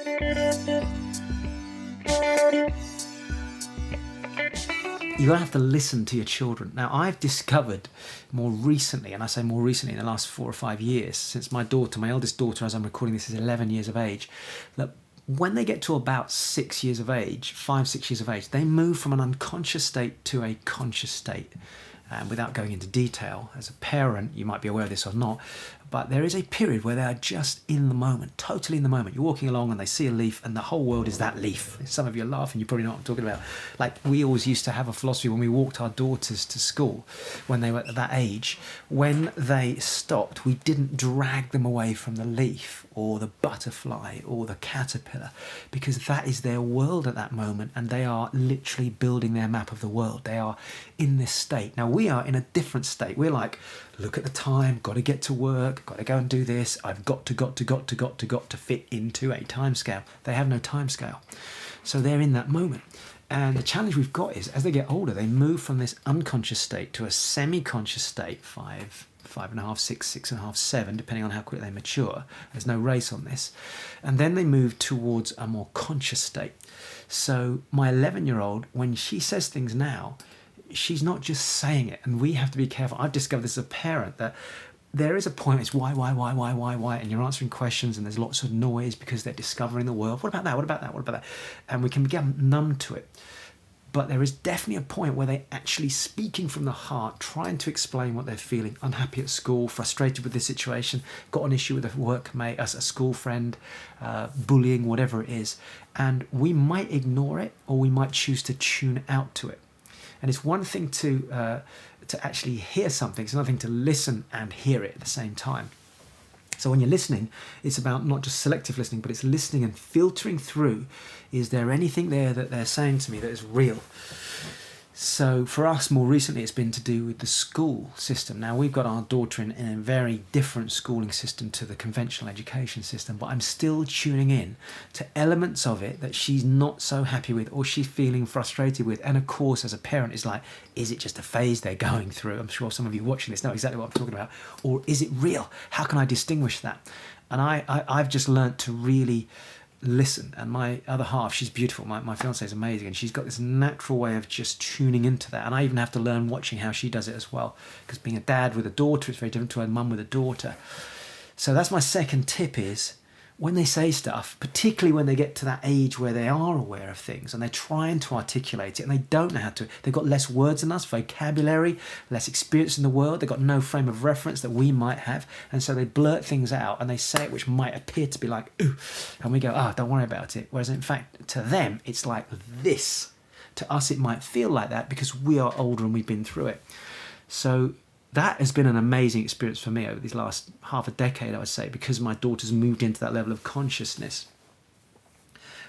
You're going to have to listen to your children. Now, I've discovered more recently, and I say more recently in the last 4 or 5 years, since my daughter, my eldest daughter, as I'm recording this, is 11 years of age, that when they get to about 6 years of age, 5, 6 years of age, they move from an unconscious state to a conscious state. And without going into detail, as a parent, you might be aware of this or not, but there is a period where they are just in the moment, totally in the moment. You're walking along and they see a leaf and the whole world is that leaf. Some of you are laughing, you probably know what I'm talking about. Like, we always used to have a philosophy when we walked our daughters to school, when they were at that age, when they stopped, we didn't drag them away from the leaf or the butterfly or the caterpillar, because that is their world at that moment, and they are literally building their map of the world. They are in this state. Now, we are in a different state. We're like, look at the time, got to get to work, got to go and do this, I've got to fit into a time scale. They have no time scale. So they're in that moment. And the challenge we've got is, as they get older, they move from this unconscious state to a semi-conscious state, 5.5, 6.5, 7, depending on how quickly they mature. There's no race on this. And then they move towards a more conscious state. So my 11-year-old, when she says things now, she's not just saying it, and we have to be careful. I've discovered this as a parent, that there is a point, it's why, and you're answering questions and there's lots of noise because they're discovering the world. What about that? What about that? What about that? And we can become numb to it. But there is definitely a point where they're actually speaking from the heart, trying to explain what they're feeling, unhappy at school, frustrated with the situation, got an issue with a workmate, a school friend, bullying, whatever it is. And we might ignore it, or we might choose to tune out to it. And it's one thing to actually hear something. It's another thing to listen and hear it at the same time. So when you're listening, it's about not just selective listening, but it's listening and filtering through. Is there anything there that they're saying to me that is real? So for us, more recently, it's been to do with the school system. Now, we've got our daughter in a very different schooling system to the conventional education system, but I'm still tuning in to elements of it that she's not so happy with, or she's feeling frustrated with. And of course, as a parent, it's like, is it just a phase they're going through? I'm sure some of you watching this know exactly what I'm talking about. Or is it real? How can I distinguish that? And I've just learnt to really listen. And my other half, she's beautiful, my fiance is amazing, and she's got this natural way of just tuning into that. And I even have to learn watching how she does it as well, because being a dad with a daughter, it's very different to a mum with a daughter. So that's my second tip, is when they say stuff, particularly when they get to that age where they are aware of things and they're trying to articulate it and they don't know how to, they've got less words than us, vocabulary, less experience in the world, they've got no frame of reference that we might have, and so they blurt things out and they say it which might appear to be like, ooh, and we go, don't worry about it. Whereas in fact, to them, it's like this. To us, it might feel like that because we are older and we've been through it. So that has been an amazing experience for me over these last half a decade, I would say, because my daughter's moved into that level of consciousness.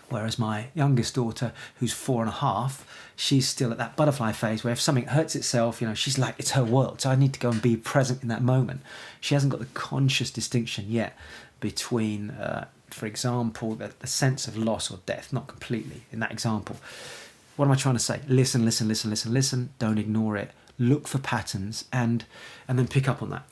Whereas my youngest daughter, who's 4.5, she's still at that butterfly phase where if something hurts itself, she's like, it's her world. So I need to go and be present in that moment. She hasn't got the conscious distinction yet between, for example, the sense of loss or death, not completely in that example. What am I trying to say? Listen. Don't ignore it. Look for patterns and then pick up on that.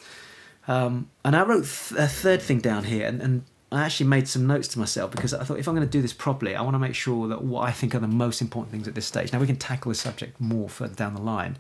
And I wrote a third thing down here, and I actually made some notes to myself because I thought if I'm going to do this properly, I want to make sure that what I think are the most important things at this stage. Now, we can tackle this subject more further down the line.